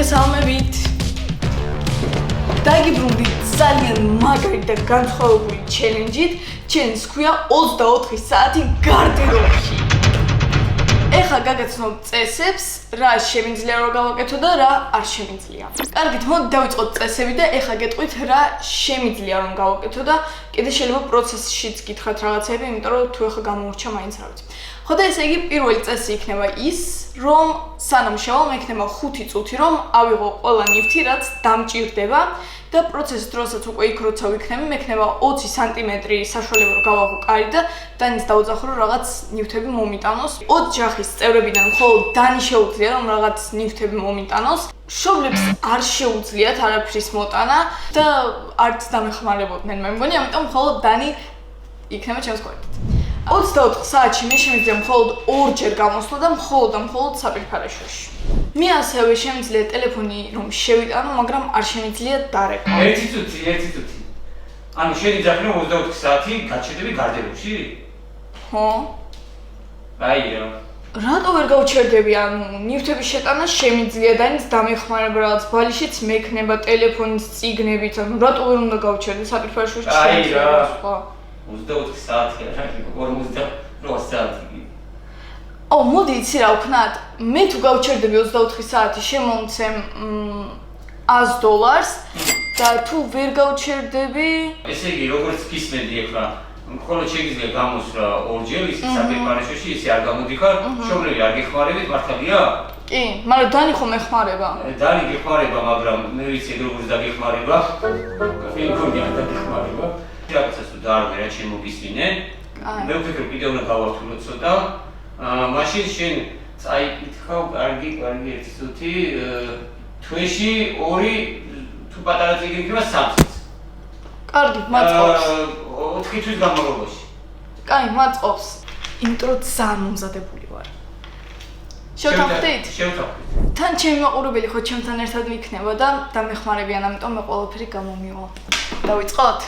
მოგესალმებით. Დაგიბრუნდით ძალიან მაგარი და განსხვავებული ჩელენჯით. ჩელენჯს ქვია 24 საათი გარდერობაში. ეხლა გაგაცნობთ წესებს, რა შემიძლია რომ გავაკეთო და რა არ შემიძლია. კარგით, მოდი დავიწყოთ წესები და ეხლა გეტყვით რა შემიძლია რომ გავაკეთო და კიდე შეიძლება პროცესშიც გითხრათ რაღაცები, იმიტომ რომ თუ ეხლა გამომრჩა მაინც რა ვიცი. ხო და ესე იგი პირველი წესი იქნება ის, რომ სანამ შევალ მექნება 5 წუთი რომ ავიღო ყველა ნივთი, რაც დამჭირდება და პროცესის დროსაც უკვე იქ როცა ვიქნები, მექნება 20 სანტიმეტრი საშუალება რომ გავაღო კარი და დანის დაუძახო რომ რაღაც ნივთები მომიტანოს. 20 ჯახის წევრებიდან მხოლოდ დანი შეუძლია რომ რაღაც ნივთები მომიტანოს. მშობლებს არ შეუძლიათ არაფრის მოტანა და არც დამეხმარებოდნენ მე მგონი, ამიტომ მხოლოდ დანი იქნება ჩემს გვერდით. 24 საათში მე შემიძლია მხოლოდ 2 ჯერ გამოსვლა და მხოლოდ საპირფარეშოში. მე ასევე შემიძლია ტელეფონი რომ შევიტანო, მაგრამ არ შემიძლია დარეკო. ერთი წუთი. ანუ შენი ძაფი რომ 24 საათი გაჩერდები გარდერებში? ხო. აიო. რატო ვერ გავჩერდები? ანუ ნივთების შეტანა შემიძლია და ის დამეხმარება რაღაც ბალიშიც მექნება ტელეფონის წიგნებით, ანუ რატო ვერ უნდა გავჩერდე საპირფარეშოში? აი რა. 24 საათია, 48 საათი. მოდი იცი რა ვქნათ, მე თუ გავჩერდები 24 საათი, შემომცემ $100 და თუ ვერ გავჩერდები, ესე იგი, როგორც გისმენდი ახლა, მხოლოდ შეგიძლია გამოსვლა 2 ჯერ, ისე საპირფარეშოში, ისე არ გამოდიხარ, მშობლები არ გეხმარებით, მართალია? კი, მაგრამ დანი ხომ ეხმარება. დანი გეხმარება, მაგრამ მე ვიცი როგორც დაგეხმარება. მე მგონი არ დაგეხმარება. რაღაცას თუ დაარღვე რა შემოგისმინე. მე ვფიქრობ კიდევ უნდა გავართულო ცოტა. მაშინ შენ წაიკითხავ, კარგი, 1 წუთი, თვეში 2 თუ პატარა წიგნი იქნება 3 წუთს. კარგი, მაწყობს. 4 თვის განმავლობაში. კაი, მაწყობს. იმიტომ რომ ძალიან მომზადებული ვარ. შევთანხმდით? შევთანხმდით. თან ჩემი მაყურებელი ხო ჩემთან ერთად იქნება და დამეხმარებიან, ამიტომ მე ყველაფერი გამომივა. დავიწყოთ?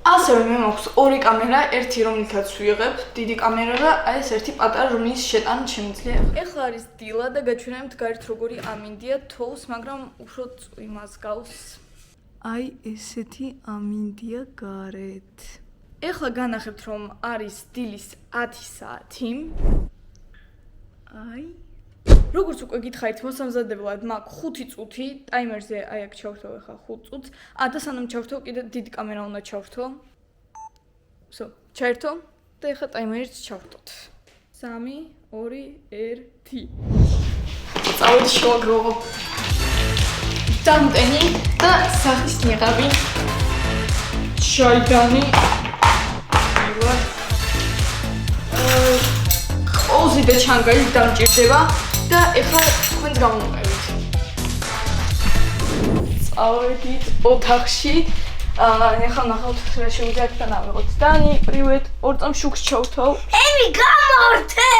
ასევე მე მაქვს 2 კამერა, ერთი რომლითაც ვიღებ, დიდი კამერა და აი ეს ერთი პატარა, რომლის შეტანა შემიძლია. ეხლა არის დილა და გაჩვენებთ გარეთ როგორი ამინდია თოვს, მაგრამ უფრო წვიმას გავს. აი ესეთი ამინდია გარეთ. ეხლა განახებთ რომ არის დილის 10 საათი. აი როგორც უკვე გითხარით, მოსამზადებლად მაქვს 5 წუთი, ტაიმერზე აი აქ ჩავრთო ახლა 5 წუთს. და სანამ ჩავრთო, კიდე დიდი კამერა უნდა ჩავრთო. ჩაერთო და ახლა ტაიმერიც ჩავრთოთ. 3, 2, 1. წავედი შევაგროვო. დამტენი და სახის ნიღაბი. ჩაიდანი. ყოზი და ჩანგალი დამჭირდება. და ეხლა თქვენს გამოვყევით. წავედით ოთახში. ეხლა ნახავთ რა შეუძლია აქთან ავიღოთ. დანი, პრივეტ, 2 წამს შუქს ჩავთოვ. ემი გამორთე!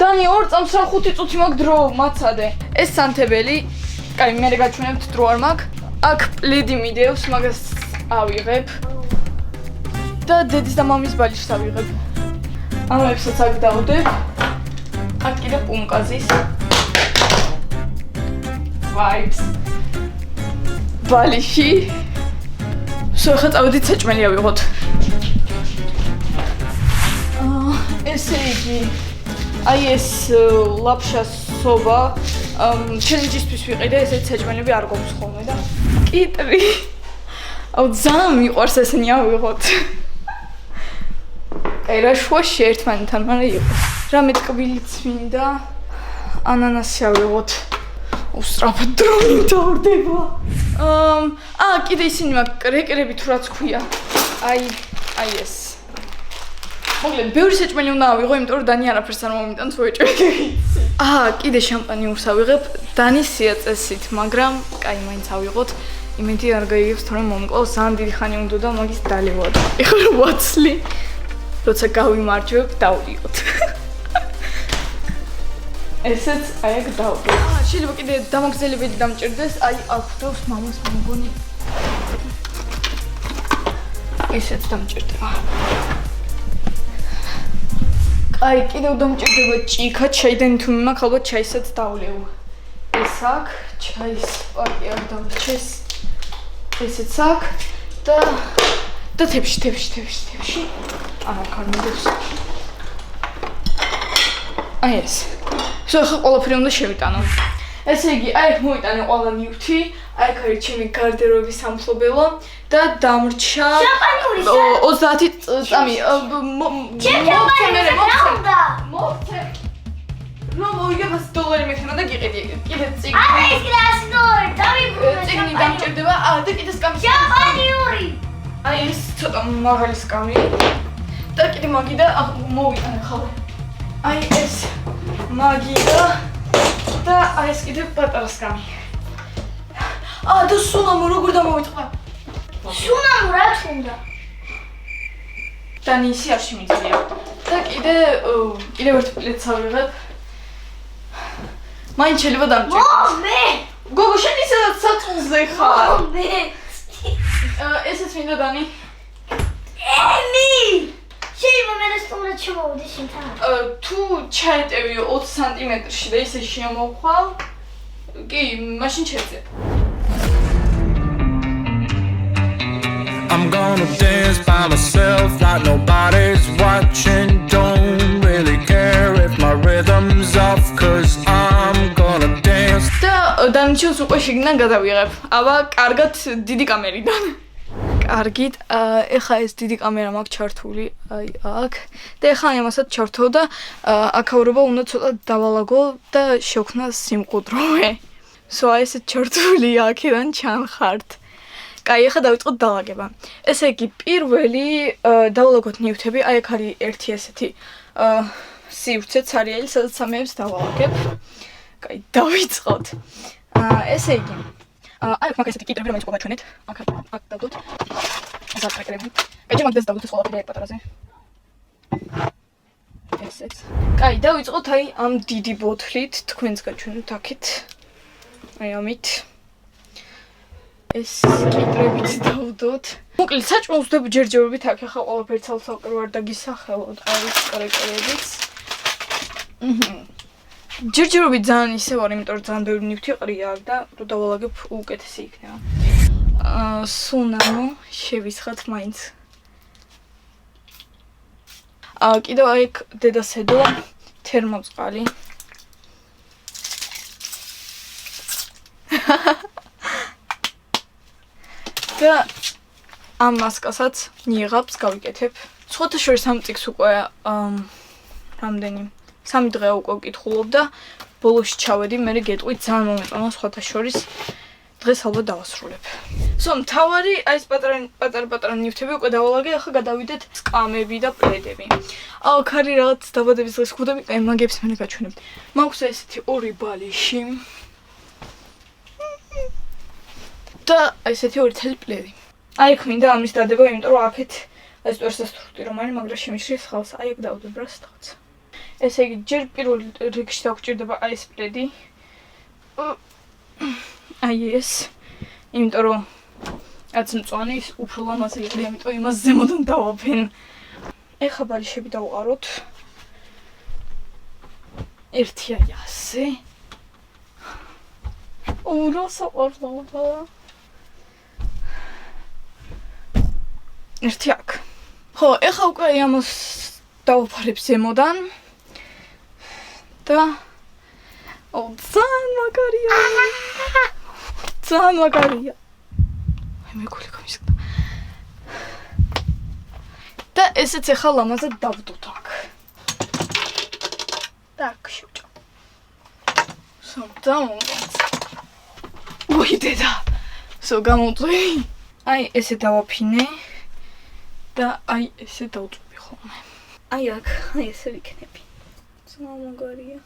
დანი, 2 წამს რა 5 წუთი მაქვს დრო, მაცადე. ეს სანთებელი. კაი, მე გაჩვენებთ დრო არ მაქვს. აქ პლედი მიდევს, მაგას ავიღებ. და დედის და მამის ბალიშს ავიღებ. ამებსაც აქ დავდებ. აქ კიდე პუმკაზის. Vibes. ბალიში. ახლა წავედით საჭმელი ავიღოთ. ესე იგი, აი ეს ლაფშას სობა, ჩელენჯისთვის ვიყიდე, ესეთი საჭმელები არ გვაქვს ხოლმე და კიტრი. ძალიან მიყვარს ესენი ავიღოთ. აი რა შუაში ერთმანეთთან, მაგრამ იყო. რამე ტკბილიც მინდა, ანანასი ავიღოთ. უსწრაფად დრო მინდორდება. კიდე ისინი მაქვს კრეკერები თუ რაც ქვია. აი ეს. მოკლედ, ბევრი საჭმელი უნდა ავიღო, იმიტომ რომ დანი არაფერს არ მომიტანს ვეჭვი. კიდე შამპანიურს ავიღებ, დანის სიაწესით, მაგრამ კაი, მაინც ავიღოთ. იმედი არ გაიგებს, თორემ მომკლავს, ძალიან დიდი ხანი უნდა და მაგის დალევად. ეხლა ვაცლი. როცა გავიმარჯვებ, დავდიოთ. ესეც აი აქ დავდო. შეიძლება კიდე დამაგზელებედი დამჭირდეს, აი აქ დავს მამას მოგონი. ესეც დამჭირდება. აი კიდევ დამჭირდება ჭიქა, ჩაიდან თუ მიმაქვს, ალბათ ჩაისაც დავლევ. ეს აქ, ჩაის პაკი არ დავარჩეს. ესეც აქ და თებში. არა, კარნიდებს. აი ეს. შენ ხა ყველაფერი უნდა შევიტანო. ესე იგი, აი აქ მოვიტანე ყველა ნივთი, აი აქ არის ჩემი გარდეროების სამფლობელო და დამრჩა 30 წამი. მოვცე. რომ მოიგებ $100 მექნა და გიყიდი. კიდე წიგნი. არა ის კი $100 დავიბრუნე. წიგნი დამჭირდება. და კიდე სკამი. ჟაპონიური. აი ეს ცოტა მაღალი სკამი. და კიდე მაგი და მოვიტანე ხალე. აი ეს მაგი და აი ეს კიდე პატარა სკამი. და სუნამო როგორ დამოვიწყდა? სუნამო რაც უნდა. და ნისი არ შემიძლია. და კიდე ერთ პლეტს ავიღებ. მაინც შეიძლება დამჭირდეს. მე. გოგო შენ ისედაც საწყულზე ხარ. მე. ესეც მინდა დანი. ემი. შეიძლება მე რესტორანად შემოვიდი შენთან. თუ ჩაეტევიო 20 სანტიმეტრში და ისე შემოხვალ, კი, მაშინ შეძებ. I'm gonna dance by myself like nobody's watching. Don't really care if my rhythm's off, cause I'm gonna dance. და დანარჩენს უკვე შიგნიდან გადავიღებ. აბა, კარგად დიდი კამერიდან. კარგით, ეხა ეს დიდი კამერა მაქვს ჩართული, აი აქ. და ეხა იმასაც ჩართო და აქაურობა უნდა ცოტა დავალაგო და შევქნა სიმყუდროვე. აი ესეთ ჩართული აქედან ჩანხართ. კაი, ეხა დავიწყოთ დაალაგება. ესე იგი, პირველი დავალაგოთ ნივთები, აი აქ არის ერთი ესეთი სივრცე ცარიელი, სადაც სამეებს დავალაგებ. კაი, დავიწყოთ. ესე იგი, აი აქ მაგ ესეთი კიტრები, რომელიც ყობა ჩვენეთ. აქ დავდოთ. ეს აქ კიტრები. კაი, მაგ ეს დავდოთ ეს ყველაფერი პატარაზე. ესეც. კაი, დავიწყოთ აი ამ დიდი ბოთლით, თქვენს გაჩვენოთ აქეთ. აი ამით. ეს კიტრებიც დავდოთ. მოკლედ საჭმელს ვდებ ჯერჯერობით აქ ახლა ყველაფერი ცალ-ცალკე ვარ დაგისახელოთ, არის კრეკერებიც. ჯერჯერობით ძალიან ისე ვარ, იმიტომ რომ ძალიან ბევრი ნივთი ყრია აქ და რო დავალაგებ უკეთესი იქნება. სუნამო შევისხათ მაინც. კიდევ აი აქ დედასედო თერმოწყალი. და ამ მასკასაც ნიღაბს გავიკეთებ. სხვათა შორის ამ წიგს უკვე რამდენი 3 დღე უკვე ვკითხულობ და ბოლოში ჩავედი, მე გეტყვით ძალიან მომეწონა სხვათა შორის. დღეს ალბათ დავასრულებ. მთავარი აი ეს პატარა ნივთები უკვე დავალაგე, ახლა გადავიდეთ სკამები და პლედები. აქ არის რაღაც დაბადების დღის ხუდები, აი მაგებს მე გაჩვენებ. მაქვს ესეთი ორი ბალიში. და ესეთი ორი თელი პლედი. აი აქ მინდა ამის დადება, იმიტომ რომ აქეთ ეს ვერსასტრუქტი რომ არის, მაგრამ შემიშლის ხალს. აი აქ დავდებ რა სტავც. ესე იგი, ჯერ პირველ რიგში დაგჭირდება აი ეს პლედი. აი ეს. იმიტომ რომ რაც მწვანე ის უფრო ლამაზი იყო, ამიტომ იმას ზემოდან დავაფენ. ეხა ბალიშები დავყაროთ. ერთი აი ასე. რა საყვარლია. ერთი აქ. ხო, ეხა უკვე ამას დავაფარებ ზემოდან. და ძალიან მაგარია. ძალიან მაგარია. აი მე გული გამისკდა. და ესეც ეხა ლამაზად დავდოთ აქ. და აქ შევჭამ. დამომწ. უი დედა. გამომწვევი. აი ესე დავაფინე. და აი ესე დავწვევი ხოლმე. აი აქ, აი ესე ვიქნები. ძალიან მაგარია.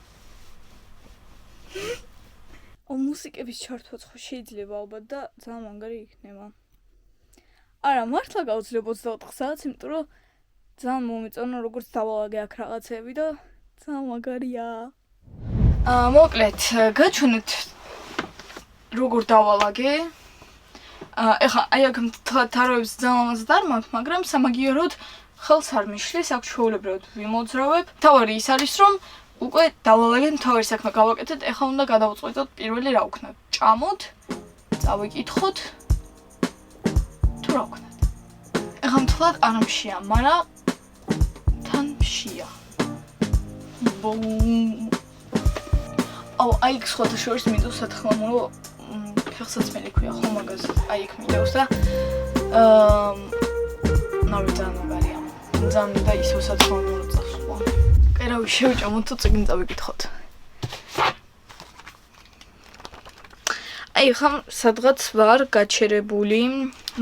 მუსიკების ჩართვაც ხო შეიძლება ალბათ და ძალიან მაგარი იქნება. არა, მართლა გავძლებ 24 საათს, იმიტომ რომ ძალიან მომეწონა როგორც დავალაგე აქ რაღაცები და ძალიან მაგარია. მოკლედ, გაჩვენეთ როგორ დავალაგე. ეხლა აი აქ თაროებს ძალიან ლამაზად არ მაქვს, მაგრამ სამაგიეროდ ხელს არ მიშლის, აქ ჩვეულებრივად ვიმოძრავებ. თავარი ის არის, რომ უკვე დავალაგეთ თავი საქმე გავაკეთეთ, ეხლა უნდა გადავწყვეტოთ პირველი რა ვქნათ. ჭამოთ, წავიკითხოთ თუ რა ვქნათ. ეხლა მთლად არ მშია, მაგრამ თან მშია. აი იქ სხვათა შორის მინდოს სათხილამურო ფეხსაცმელი ქვია ხო მაგაზე. აი იქ მინდოს და ნავი ძალიან მაგარია. ძალიან და ისევ სათხილამურო წასვლა. კაი რავი შევჭამოთ თუ წიგნი წავიკითხოთ. აი ხომ სადღაც ვარ გაჩერებული,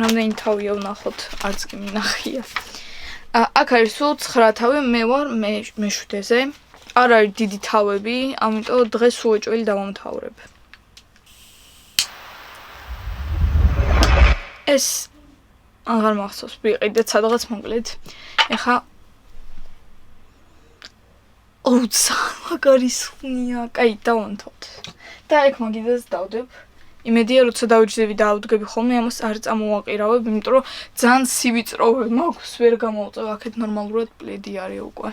რამდენი თავია ვნახოთ, არც კი მინახია. აქ არის სულ 9 თავი, მე ვარ მე-7-ზე. არ არის დიდი თავები, ამიტომ დღეს უეჭველი დავამთავრებ. ეს აღარ მახსოვს, ვიყიდეთ სადღაც მოკლედ. ეხა ძალიან მაგარი სხნია, კაი დავამთავრეთ. და ეგ მაგიდას დავდებ. იმედია როცა დავიჯდები და ავდგები ხოლმე ამას არ წამოვაყირავებ, იმიტომ რომ ძალიან სივიწროვე მაქვს, ვერ გამოვწევ აქეთ ნორმალურად პლედი არის უკვე.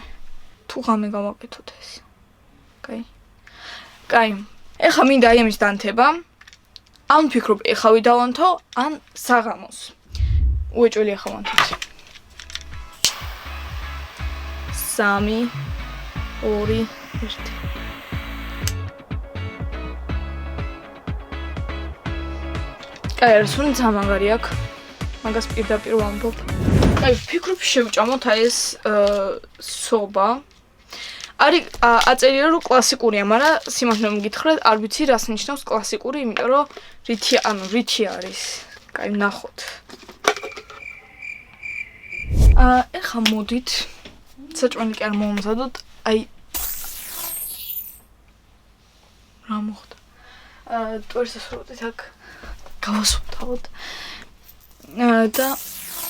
თუ ღამე გავაკეთოთ ეს. კაი. კაი. ეხა მინდა აი ამის დანთება. ან ვფიქრობ ეხა ვიდავანთო, ან საღამოს. უეჭველი ეხა ვანთოთ. 3 2 1 კაი, არის უნდა სამაგარი აქ. მაგას პირდაპირ ვამბობ. კაი, ვფიქრობ შევჭამოთ აი ეს სობა. არის აწერია რომ კლასიკურია, მაგრამ სიმართლე მოგითხრათ, არ ვიცი რას ნიშნავს კლასიკური, იმიტომ რომ რითი არის. კაი, ნახოთ. ეხა მოდით. საჭმელი კი არ მომზადოთ. აი რა მოხდა? ტვერსასრუტით აქ გავასუფთავოთ. და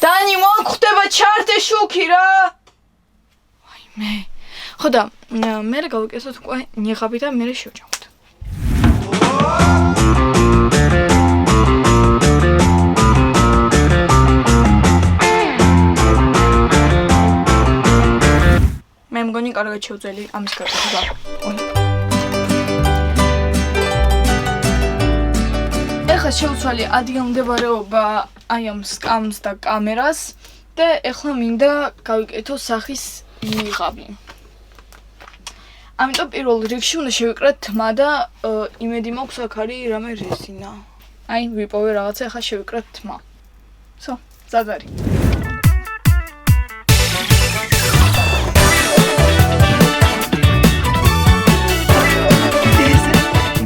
დანი მოგხვდება ჩარტე შუქი რა. ვაიმე. ხო და მე გავიკეთოთ უკვე ნიღაბი და მე შევჭამოთ. მე მგონი კარგად შევძელი ამის გაკეთება. ეხლა შევცვალე ადგილმდებარეობა აი ამ სკამს და კამერას და ეხლა მინდა გავიკეთო სახის ნიღაბი. ამიტომ პირველ რიგში უნდა შევიკრათ თმა და იმედი მაქვს აქ არის რამე რეზინა. აი ვიპოვე რაღაცა, ეხლა შევიკრათ თმა. სო, ზადარი.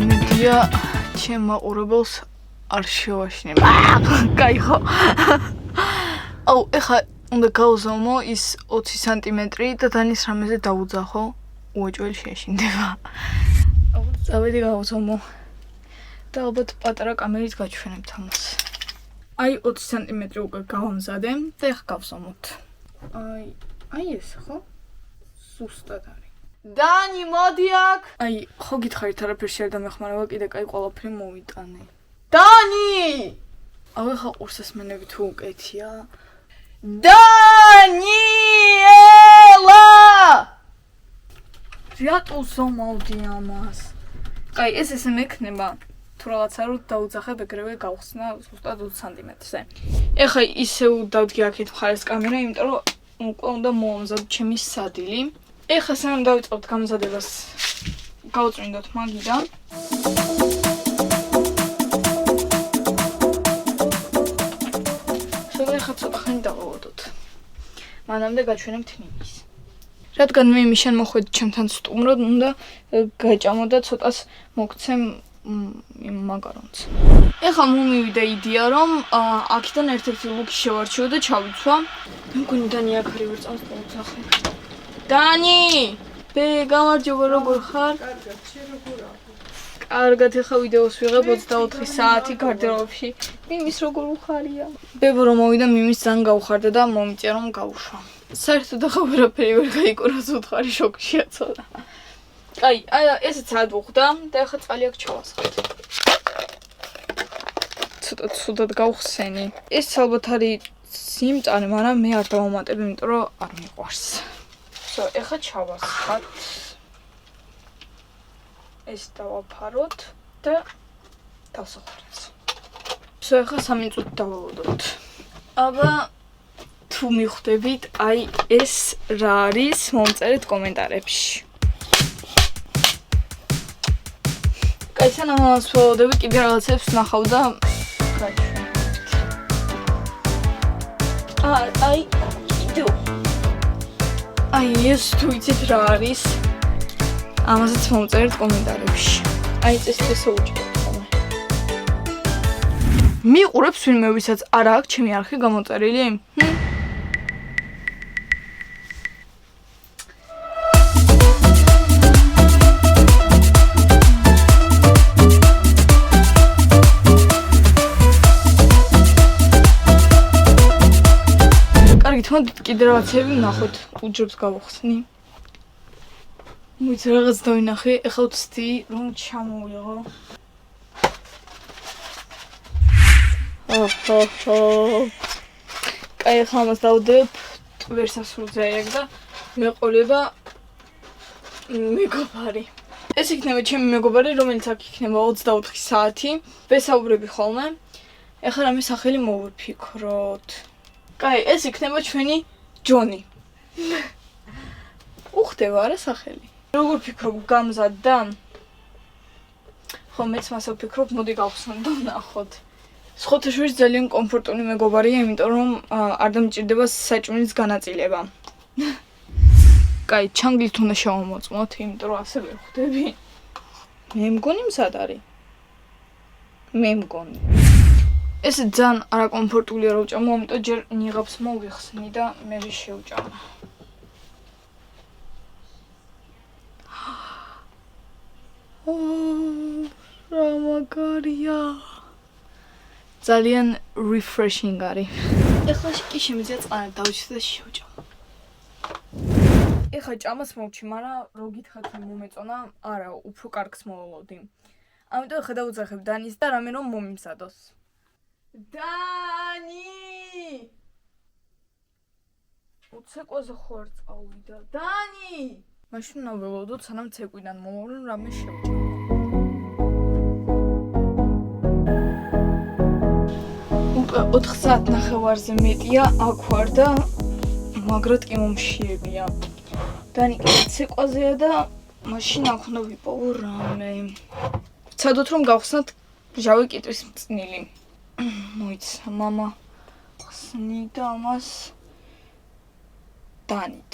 იმედია ჩემ მაყურებელს არ შევაშინება. კაი ხო? აუ, ეხლა უნდა გავზომო ის 20 სანტიმეტრი და დანის რამეზე დავუძახო. უეჭველი შეშინდება. აუ, წავედი გავზომო. და ალბათ პატარა კამერით გაჩვენებთ ამას. აი 20 სანტიმეტრი უკვე გავამზადე და ეხლა გავზომოთ. აი ეს ხო? სუსტად არის. დანი, მოდი აქ. აი, ხო გითხარით არაფერში არ დამეხმარება, კიდე კაი ყველაფერი მოვიტანე. დანი! აუ, ეხლა ყურსასმენები თუ უკეთია. დანიელა! რატო ზომავდი ამას? კაი, ეს ესე მექნება. თუ რაღაცა რო დაუძახებ, ეგრევე გავხსნა ზუსტად 20 სანტიმეტრზე. ეხლა ისევ დავდგე აქეთ მხარეს კამერა, იმიტომ რომ უკვე უნდა მოამზადო ჩემი სადილი. ეხლა სანამ დავიწყებთ გამზადებას, გავწმინდოთ მაგიდან. ეხლა ცოტა ხანი დავავადოთ. მანამდე გაჩვენებთ მიმის. რადგან მე მიშენ მოხვედი ჩემთან სტუმრად, უნდა გაჭამო და ცოტას მოგცემ მაგარონს. ეხლა მომივიდა იდეა, რომ აქედან ერთ-ერთი ლუკი შევარჩიო და ჩავიცვა. მე მგონი დანი აქ არის ვერ წამს დავუძახე. დანი! ბე, გამარჯობა, როგორ ხარ? კარგად, შენ როგორ ახ? კარგად, ეხლა ვიდეოს ვიღებ 24 საათი გარდერობაში. მიმის როგორ უხარია? ბებო რომ მოვიდა, მიმის ძალიან გაუხარდა და მომიწია რომ გავუშვა. საერთოდ ახლა ვერაფერი ვერ გაიკურა, უთხარი შოკშია ცოტა. აი, ესეც ადუხდა და ახლა წყალი აქ ჩავასხათ. ცოტა ცუდად გავხსენი. ეს ალბათ არის სიმწარე, მაგრამ მე არ დავამატებ, იმიტომ რომ არ მიყვარს. ეხლა ჩავასხათ. ეს დავაფაროთ და დავსახუროთ. სულ ახლა 3 წუთი დავავადოთ. აბა თუ მიხვდებით, აი ეს რა არის, მომწერეთ კომენტარებში. კაი, სანამ ამას ვავადები, კიდე რაღაცებს ვნახავ და აი კიდევ. აი ეს თუ იცით რა არის, ამასაც მომწერეთ კომენტარებში. აი წესით ესე უჭიროთ ხოლმე. მიყურებს ვინმე ვისაც არ აქვს ჩემი არხი გამოწერილი? კარგით, მოდით კიდე რაღაცები ვნახოთ, უჯრებს გავახსნი. მოიცა რაღაც დავინახე, ეხლა ვცდი რომ ჩამოვიღო. კაი, ახლა ამას დავდებ ტვერსასრულზე აიაკ და მეყოლება მეგობარი. ეს იქნება ჩემი მეგობარი, რომელიც აქ იქნება 24 საათი. ვესაუბრები ხოლმე. ეხლა რამე სახელი მოვიფიქროთ. კაი, ეს იქნება ჩვენი ჯონი. უხდება არა სახელი? როგორ ფიქრობ, გამზადდა? ხო, მეც მასე ვფიქრობ, მოდი გავხსნათ და ვნახოთ. სხვათა შორის ძალიან კომფორტული მეგობარია, იმიტომ რომ არ დამჭირდება საჭმლის განაწილება. კაი, ჩანგლით უნდა შევამოწმოთ, იმიტომ რომ ასე ვერ ხვდები. მე მგონი მზად არის. მე მგონი. ეს ძალიან არაკომფორტულია რომ ვჭამო, ამიტომ ჯერ ნიღაბს მოვიხსნი და მე შევჭამ. რა მაგარია. ძალიან refreshing არის. ეხლა კი შემიძლია წყალი დავიჩი და შევჭამ. ეხლა ჭამას მოვჩი, მაგრამ რო გითხათ მომეწონა, არა, უფრო კარგს მოვავოდი. ამიტომ ეხლა დავუძახებ დანის და რამე რომ მომიმზადოს. დანი! უცეკვაზე ხო არ წავიდა. დანი! მაშინ უნდა ველოდოთ, სანამ ცეკვიდან მომავალ რამე შევჭამ. უკვე 4 საათნახევარზე მეტია აქ ვარ და მაგრად კი მომშიებია. დანი კიდე ცეკვაზეა და მაშინ აქ უნდა ვიპოვო რამე. ვცადოთ რომ გავხსნათ ჟავი კიტრის მწნილი. მოიცა მამა ხსნიდა ამას დანით.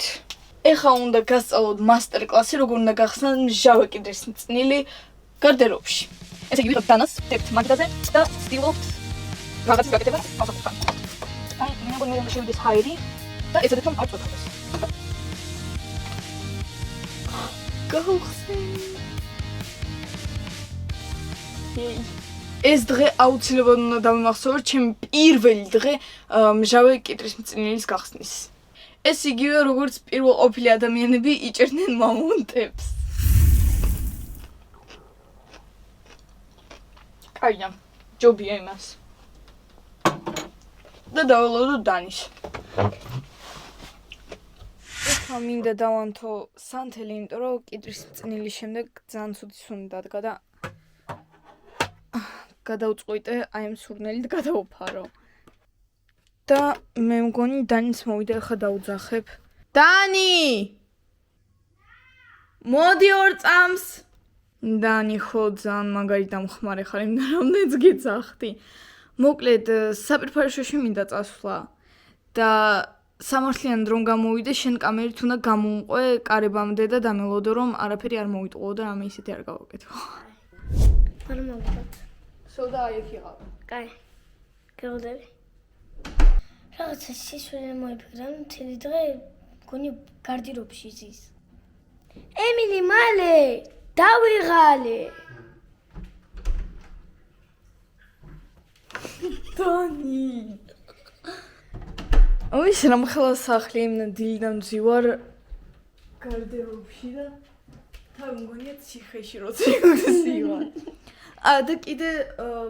ეხლა უნდა გასწავლოთ მასტერ კლასი, როგორ უნდა გახსნათ ჟავი კიტრის მწნილი გარდერობში. ესე იგი ვიღებთ დანას, ვდებთ მაგდაზე და ვცდილობთ რაღაცის გაკეთებას ავსახურებთან. აი, მე მგონი უნდა შევიდეს ჰაერი და ეცადეთ რომ არ წვეთქოს. გავხსნი. ეს დღე აუცილებლად უნდა დავიმახსოვროთ ჩემი პირველი დღე ჟავი კიტრის მწნილის გახსნის. ეს იგივე როგორც პირველ ყოფილი ადამიანები იჭერდნენ მამონტებს. კაია, ჯობია იმას. და დაველოდოთ დანის. ეხლა მინდა დავანთო სანთელი, იმიტომ რომ კიტრის მწნილის შემდეგ ძალიან ცუდი სუნი დადგა და გადავწყვიტე აი ამ სურნელით გადავფარო. და მე მგონი დანიც მოვიდა, ახლა დავუძახებ. დანი! მოდი 2 წამს. დანი ხო ძალიან მაგარი დამხმარე ხარ, იმდა რამდენიც გეძახდი. მოკლედ, საპირფარეშოში მინდა წასვლა და სამართლიან რომ გამოვიდე, შენ კამერით უნდა გამომყვე კარებამდე და დამელოდო რომ არაფერი არ მოვიტყო და რამე ისეთი არ გავაკეთო. არ მოვიდეთ. სულ და აი აქ იყავ. კაი. გეღოდები. რაღაცა სისველი მოიფიქრა, მთელი დღე მგონი გარდირობში ზის. ემილი, მალე! დავიღალე! დანი! ის რამ ხელა სახლი იმნა დილიდან ვზივარ გარდერობში და თავი მგონია ციხეში როცა ვზივარ. და კიდე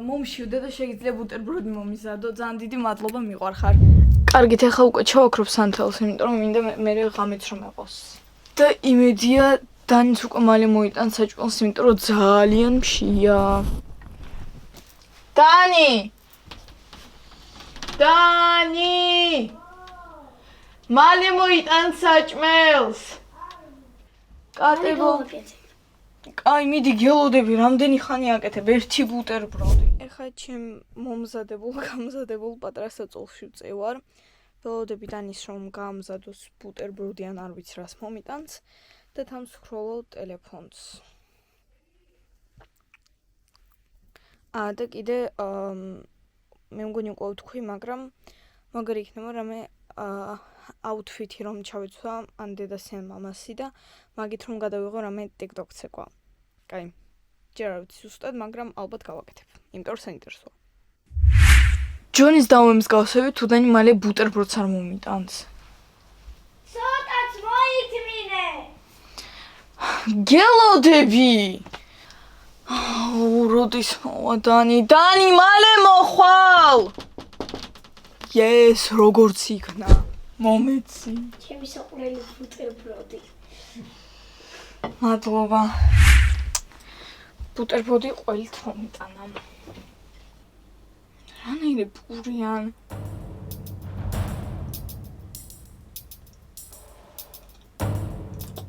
მომშივდე და შეგიძლია ბუტერბროდი მომიზადო. ძალიან დიდი მადლობა, მიყვარხარ. კარგით, ახლა უკვე ჩავაქრობ სანთელს, იმიტომ რომ მინდა მე ღამეც რომ ეყოს. და იმედია დანიც უკვე მალე მოიტანს საჭმელს, იმიტომ რომ ძალიან მშია. Dani! მალე მოიტანს საჭმელს. კატებო. Აი, მიდი გელოდები, რამდენი ხანი აკეთებ ერთი ბუტერბროდი. ეხლა ჩემ გამზადებულ პატარა საწოლში ვწევარ. ველოდები დანის რომ გამზადოს ბუტერბროდი ან არ ვიცი რას მომიტანს და თან ვსკროლობ ტელეფონს. და კიდე მე მგონი უკვე ვთქვი, მაგრამ მაგარი იქნება რამე აუთფიტი რომ ჩავეცვა ან დედას ან მამასი და მაგით რომ გადავიღო რამე TikTok ცეკვა. კაი. ჯერ არ ვიცი ზუსტად, მაგრამ ალბათ გავაკეთებ. იმიტომ რომ საინტერესოა. ჯონის დავემსგავსები თუდანი მალე ბუტერბროდს არ მომიტანს. ცოტაც მოითმინე. გელოდები. როდის მოვა დანი? დანი მალე მოხვალ. Yes, როგორც იქნა. მომეცი. ჩემი საყურელი ბუტერბროდი. მადლობა. ბუტერბროდი ყველით მომიტანა. რანაირე პურიან.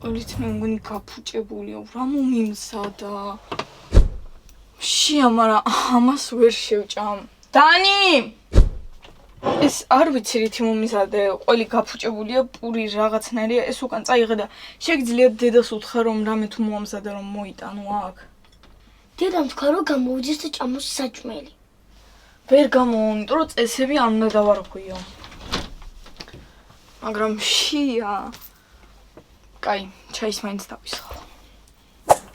ყველით მე მგონი გაფუჭებულია, რა მომიმზადა. შია, მაგრამ ამას ვერ შევჭამ. დანი! ეს არ ვიცი რითი მომიზადე, ყველი გაფუჭებულია, პური რაღაცნაირია, ეს უკან წაიღე და შეგიძლიათ დედას უთხრა რომ რამე თუ მოამზადე რომ მოიტანო აქ. დედამ თქვა რომ გამოვიდეს და ჭამოს საჭმელი. ვერ გამოვა, იმიტომ რომ წესები არ უნდა დავარღვიო. მაგრამ შია. კაი, ჩაის მაინც დავისხო.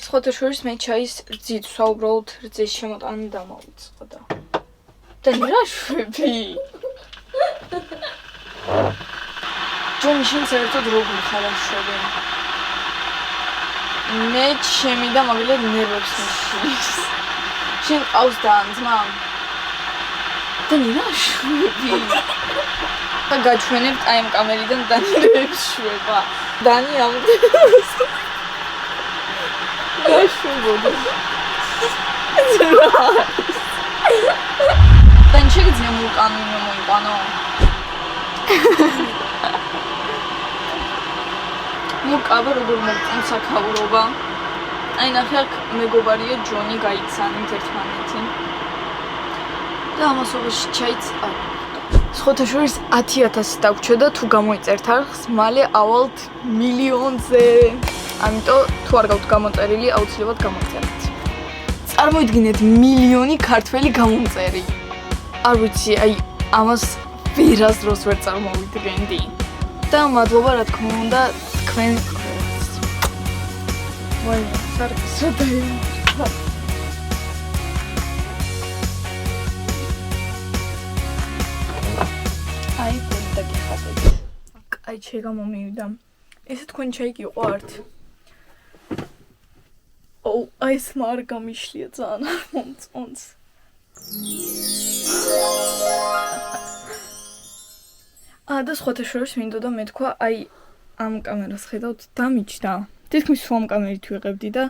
სხვათა შორის მე ჩაის რძით უბრალოდ რძის შემოტანა დამავიწყო და რა შვები? ჯონი შენ საერთოდ როგორ ხარ შვები? მე ჩემი და მაგალითად ნერვებს მიშლის. შენ ყავს და ძმა? და რა შვები? და გაჩვენებთ აი ამ კამერიდან და ნერვებს შვება. დანი ამბობს. რა შვებოდი? Dann შეგიძლია მულკანინო მოიყვანო. მულკაბა როგორ მოგწონს აქაურობა. აი ნახე აქ მეგობარია ჯონი გაიცანით ერთმანეთი. და ამასობაში ჩაიც სხვათა შორის 10,000 დაგვრჩა და თუ გამოიწერთ არხს, მალე ავალთ მილიონზე. ამიტომ თუ არ გაქვთ გამოწერილი, აუცილებლად გამოწერეთ. წარმოიდგინეთ მილიონი ქართველი გამომწერი. არ ვიცი, აი ამას ვერასდროს ვერ წარმოვიდგენდი. და მადლობა რა თქმა უნდა თქვენ ყველას. ვაი, სარკასო დაიმსა. აი, პონტა გიხადეთ. აი, შეგამომივიდა. ესე თქვენ ჩაი გიყვართ. აი ეს მარ გამიშლია ძალიან არ მომწონს. და სხვათა შორის მინდოდა მეთქვა, აი ამ კამერას ხედავთ დამიჯდა. თითქმის სულ ამ კამერით ვიღებდი და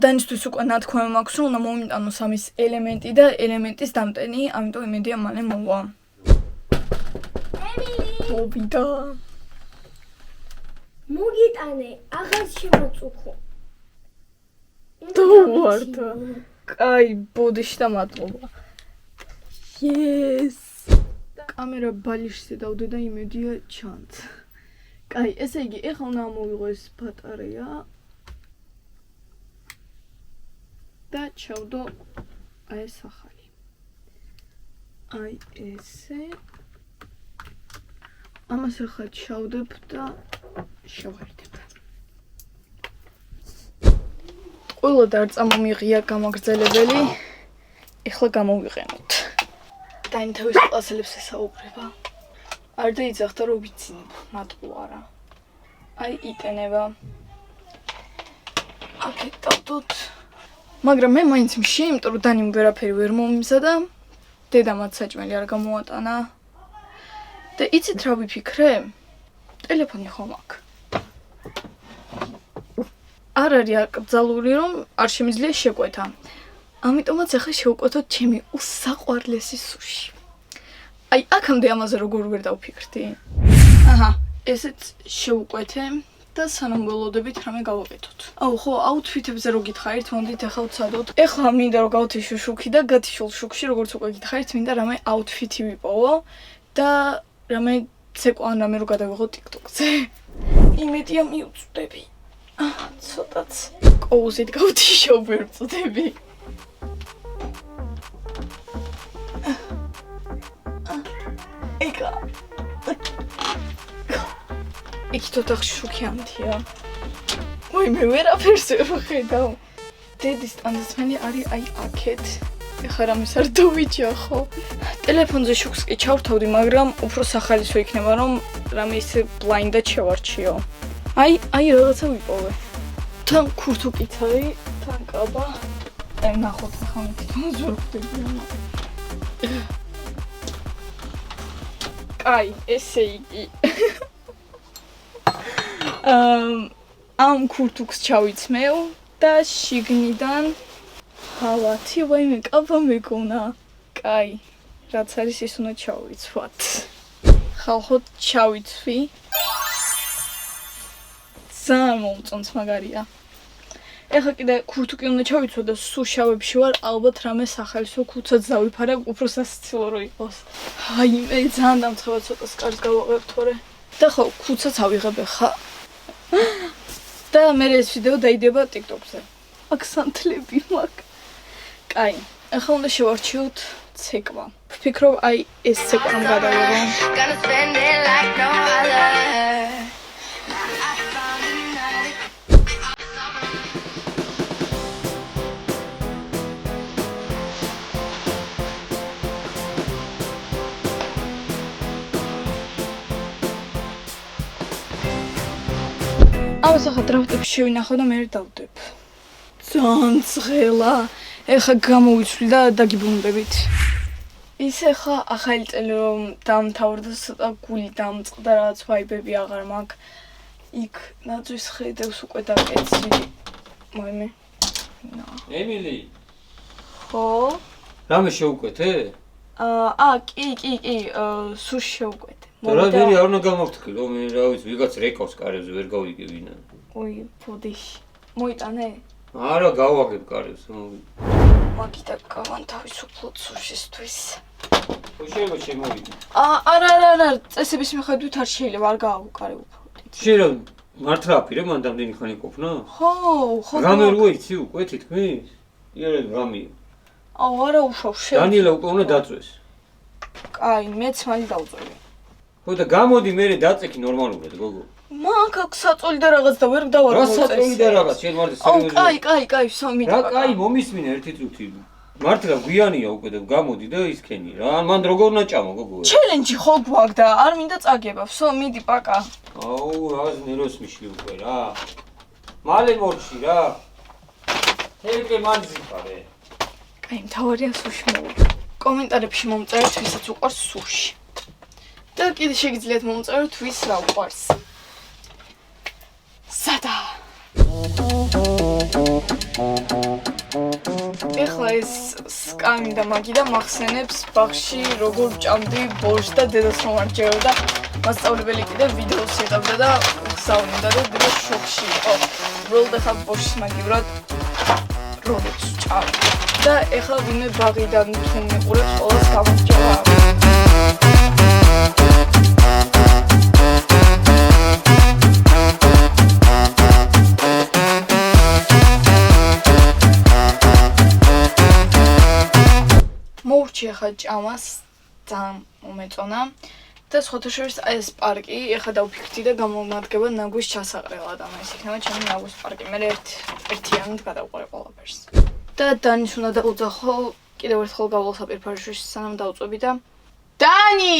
დანისთვის უკვე ნათქვამი მაქვს, რომ უნდა მომიტანოს ამის ელემენტი და ელემენტის დამტენი, ამიტომ იმედია მალე მოვა. მოვიდა. მოგიტანე, აღარ შემოწუხო. დავარდა. კაი, ბოდიში და მადლობა. Yes. კამერა ბალიშზე დავდე და იმედია ჩანს. კაი, ესე იგი, ეხლა უნდა ამოვიღო ეს ბატარეა. და ჩავდო აი ეს ახალი. აი ესე. ამას ახლა ჩავდებ და შევარდებ. ყველა დარწამომიღია გამაგრძელებელი. ეხლა გამოვიყენოთ. დაიმ თავის კლასელებს ესაუბრება. არ დაიძახდა რომ ვიცინებ, მადლობა რა. აი იტენება. აკეთავთ. მაგრამ მე მაინც მშია, იმიტომ რომ დანიმ ვერაფერი ვერ მომიმზადა. დედამაც საჭმელი არ გამოატანა. და იცით რა ვიფიქრე? ტელეფონი ხომ აქვს. არ არის აკრძალული, რომ არ შემიძლია შეკვეთა. ამიტომაც ახლა შევკვეთოთ ჩემი უსაყვარლესი სუში. აი, აქამდე ამაზე როგორ ვერ დავფიქრდი? აჰა, ესეც შევკვეთე და სანამ ველოდებით რამე გავაკეთოთ. აუ, ხო, აუთფიტებზე რო გითხარით, მომდით ახლა ვცადოთ. ეხლა მინდა რომ გავთიშო შუქი და გათიშულ შუქში, როგორც უკვე გითხარით, მინდა რამე აუთფიტი ვიპოვო და რამე ცეკვა ან რამე რო გადავიღო TikTok-ზე. იმედია მიუწვდები. ცოტაც კოუზით გავთიშო, ვერ ვწვდები. ეკა. იქით ოთახში შუქი ამთია. ой, მე ვერაფერს ვერ ვხედავ. დედის ტანძმელი არის აი აქეთ. ეხლა რამეს არ დავიჯახო. ტელეფონზე შუქს კი ჩავთავდი, მაგრამ უფრო სახალისო იქნება, რომ რამე ისე ბლაინდად შევარჩიო. აი რაღაცა ვიპოვე. თან ქურთუკიცარი, თან კაბა. ნახოთ ახლა მე თვითონ ზურ ვხდები. აი, ესე იგი. ამ ქურთუკს ჩავიცმევ და შიგნიდან ხალათი, ვაიმე, კაბა მეკონა. კაი, რაც არის ის უნდა ჩავიცვათ. ხალხო ჩავიცვი. ძალიან მომწონს მაგარია. ეხლა კიდე ქურთუკი უნდა ჩავიცვა და სულ შავებში ვარ, ალბათ რამე სახალისო ქუცაც დავიფარებ, უფრო სასიცილო რო იყოს. ვაიმე, ძალიან დამცხება ცოტა სკარს გავაყევ თორე. და ხო, ქუცაც ავიღებ ხა. და მე ეს ვიდეო დაიდება TikTok-ზე. აქ სანთლები მაქვს. კაი, ახლა უნდა შევარჩიოთ ცეკვა. ვფიქრობ, აი ეს ცეკვა რომ გადავიღო. ამას ახლა დრაფტებში შევინახო და მე დავდებ. ძალიან ცხელა. ეხლა გამოვიცვლი და დაგიბრუნდებით. ისე ხა ახალი წელი რომ დამთავრდა, ცოტა გული დამწყდა, რაღაც ვაიბები აღარ მაქვს. იქ ნაძვის ხედავს უკვე დაკეცი. მოიმე. ემილი, ხო? რამე შევკვეთე? კი, სუში შევკვეთე. რა ვერი არ უნდა გამოვთქი, რომ მე რა ვიცი, ვიღაც რეკავს კარებზე ვერ გავიგე ვინა. ой, ფოდიში. მოიტანე? არა, გავაგებ კარებს, მოვიდე. მაგითა გავანთავისუფლოთ სუშისთვის. ხო შეიძლება შემოვიდე. არა, წესების მიხედვით არ შეიძლება, არ გავაკარე უფრო. შეიძლება მართლა აფირე მან დამდენი ხანი ყოფნა? ხო. რამე რო იცი უკვე თითქმის? იარაღ რამეა. არა უშავ შევ. დანიელა უკვე უნდა დაწვეს. კაი, მეც მალე დავწვევი. ხო და გამოდი მე დაწექი ნორმალურად, გოგო. მაგ აქ საწოლი და რაღაც და ვერ დავარ. რა საწოლი და რაღაც, შენ მარტო სერიოზულად. კაი, სამი. რა კაი, მომისმინე ერთი წუთი. მართლა გვიანია უკვე და გამოდი და ისქენი რა. მან როგორ ნაჭამო, გოგო? ჩელენჯი ხო გვაქვს და არ მინდა წაგება. всё, მიდი, პაკა. აუ, რაღაც ნერვს მიშლი უკვე რა. მალე მორჩი რა. თელკე მან ზიფარე. კაი, მთავარია სუში მოვა. კომენტარებში მომწერეთ, ვისაც უყვარს სუში. და კიდე შეგიძლიათ მომწეროთ, ვის რა უყვარს. სადა. ეხლა ეს სკამი და მაგი და მახსენებს ბაღში როგორ ჭამდი ბორშს და დედას რომ არ ჯეროდა. მასწავლებელი კიდე ვიდეოს იღებდა და გზავნიდა და დედა შოქში იყო. როლდა ხა ბორშს მაგივრად როგორც ჭამ. და ეხლა ვინმე ბაღიდან თუ მიყურებს, ყველას გამოსჯობა. მოვურჩი ახლა ჭამას, ძალიან მომეწონა და სხვათა შორის ეს პარკი ეხლა დავფიქრდი და გამომადგება ნაგვის ჩასაყრელად, ამას იქნება ჩემი ნაგვის პარკი. მე ერთიანად გადავყარე ყველაფერს. და დანის უნდა დაუძახო, კიდევ ერთხელ გავალ საპირფარეშუში სანამ დავწვევი და დანი!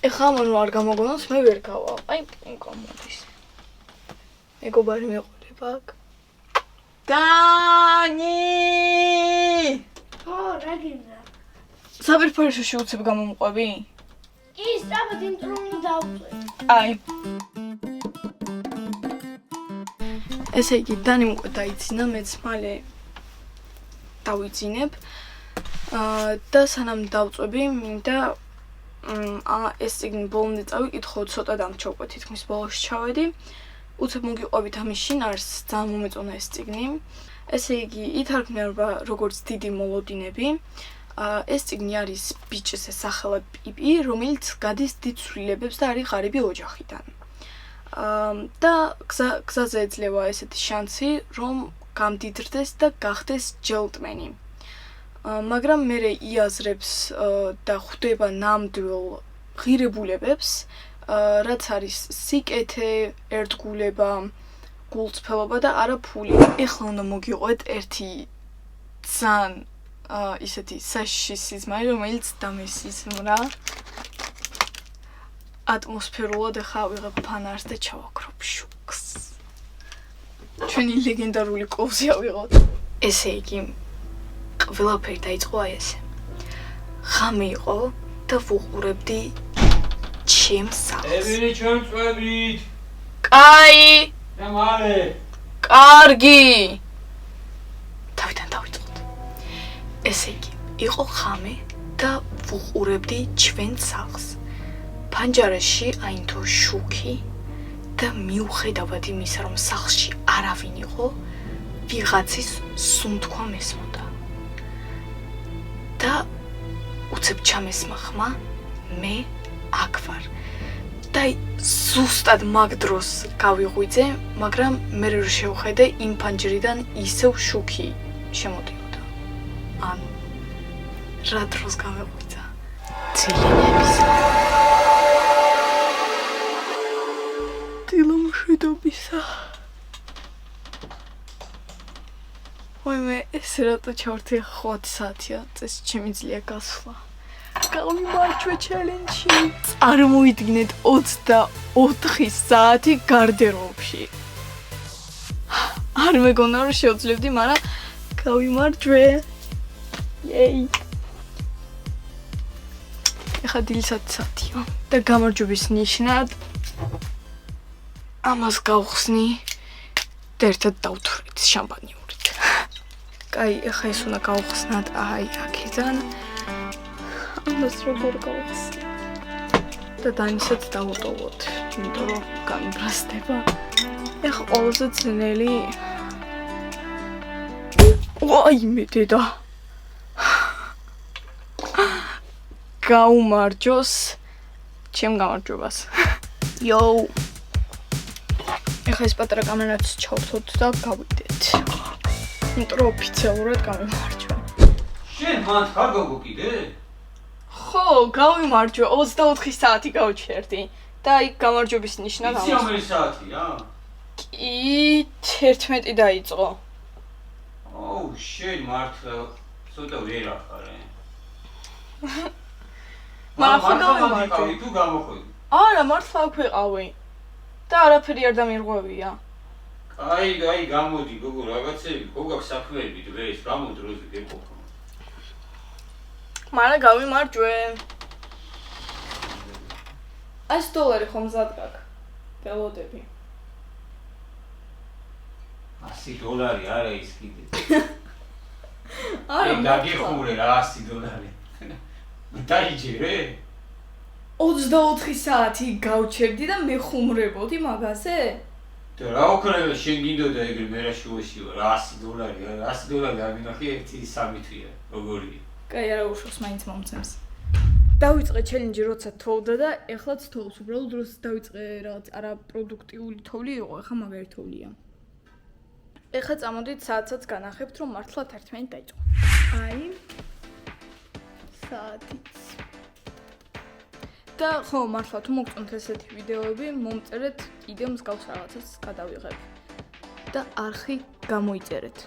ეხლა ამან არ გამოგონოს, მე ვერ გავალ. აი, გამოდის. მეგობარი მეყოლება აქ. დანი! ხო, რა გინდა? საპირფარეშუში უცებ გამომყვები? კი, სწრაფად იმ დროინი დავწვე. აი. ესე იგი, დანი უკვე დაიძინა, მეც მალე დავიძინებ. და სანამ დავწვევი, მინდა ეს წიგნი ბოლომდე წავიკითხო, ცოტა დამრჩა უკვე თითქმის ბოლოში ჩავედი. უცებ მოგიყვებით ამის შინ, არის ძალიან მომეწონა ეს წიგნი. ესე იგი, ითარგმნება როგორც დიდი მოლოდინები. ეს წიგნი არის ბიჭის სახელად პიპი, რომელიც გადის დიდ ცვლილებებს და არის ღარიბი ოჯახიდან. და გზაზე ეძლევა ესეთი შანსი, რომ გამდიდრდეს და გახდეს ჯელტმენი. მაგრამ მერე იაზრებს და ხვდება ნამდვილ ღირებულებებს, რაც არის სიკეთე, ერთგულება, გულწრფელობა და არა ფული. ეხლა უნდა მოგიყვეთ ერთი ძალიან ისეთი საშიში სიზმარი, რომელიც დამესიზმრა. ატმოსფერულად ახლა ავიღებ ფანარს და ჩავაქრობ შუქს. ჩვენი ლეგენდარული კოვზი ავიღოთ. ესე იგი, ყველაფერი დაიწყო აი ესე. ღამე იყო და ვუყურებდი ჩემს სახლს. ევილი ჩვენ წვევით. კაი, და მალე. კარგი. თავიდან დავიწყოთ. ესე იგი, იყო ღამე და ვუყურებდი ჩვენ სახლს. ფანჯარაში აინთო შუქი და მიუხედავად იმისა, რომ სახლში არავინ იყო, ვიღაცის სუნთქვა მესმოდა. და უცებ ჩამესმა ხმა, მე აქ ვარ. და ზუსტად მაგ დროს გავიღვიძე, მაგრამ მე რო შევხედე, იმ ფანჯრიდან ისევ შუქი შემოდიოდა. ანუ რა დროს გამეღვიძა? ცილებისა. დილომშვიდობისა. ვაიმე, ეს რატო ჩავარდი 5 საათია, წესი შემიძლია გასვლა. გავიმარჯვე ჩელენჯში. წარმოიდგინეთ 24 საათი გარდერობში. არ მეგონა რომ შევძლებდი, მაგრამ გავიმარჯვე. იეი. ეხლა დილისად საათია და გამარჯვების ნიშნად ამას გავხსნი და ერთად დავთვრით შამპანიურით. კაი, ეხლა ეს უნდა გავხსნათ აი აქედან. ამას როგორ გავხსნი? და დანისაც დავუტოვოთ, იმიტომ რომ გამიბრასდება. ეხლა ყველაზე ძნელი. ვაიმე დედა. გაუმარჯოს ჩემ გამარჯვებას. იოუ. ეხლა ეს პატარა კამერაც ჩავთოთ და გავიდეთ. იმიტომ რომ ოფიციალურად გამიმარჯვე. შენ მან ხარ გოგოკიდე? ხო, გავიმარჯვე, 24 საათი გავჩერდი და იქ გამარჯვების ნიშნა იცი რომელი საათია? კი, 11 დაიწყო. ოუ, შენ მართლა ცოტა ვერ ახარე. მაგრამ ხო გავიმარჯვე. თუ გამოხვედი. არა, მართლა აქ ვიყავი. და არაფერი არ დამირღვევია. აი, გამოდი, გოგო, რაღაცები, გოგაქვს საქმეები დღეს, გამო დროზე გეყოფა. მაგრამ გავიმარჯვე. $100 ხომ მზად გაქვს? გელოდები. $100 არა ის კიდე. არა, დაგიხურე რა $100. დაიჯერე? 24 საათი გავჩერდი და მე ხუმრებოდი მაგაზე? და რა უქრევა შენ გინდოდა ეგრე მე რა შუაში ვარ $100 არ მინახი 1-3 თვია როგორია? კაი, არა უშავს მაინც მომცემს. დავიწყე ჩელენჯი როცა თოვდა და ეხლაც თოვს, უბრალოდ დროს დავიწყე რაღაც არა პროდუქტიული თოვლი იყო, ეხლა მაგარი თოვლია. ეხლა წამოდით საათსაც განახებთ, რომ მართლა 11 დაიწყო. აი საათიც. და ხო, მართლა თუ მოგწონთ ესეთი ვიდეოები, მომწერეთ კიდე მსგავს რაღაცას გადავიღებ. და არხი გამოიწერეთ.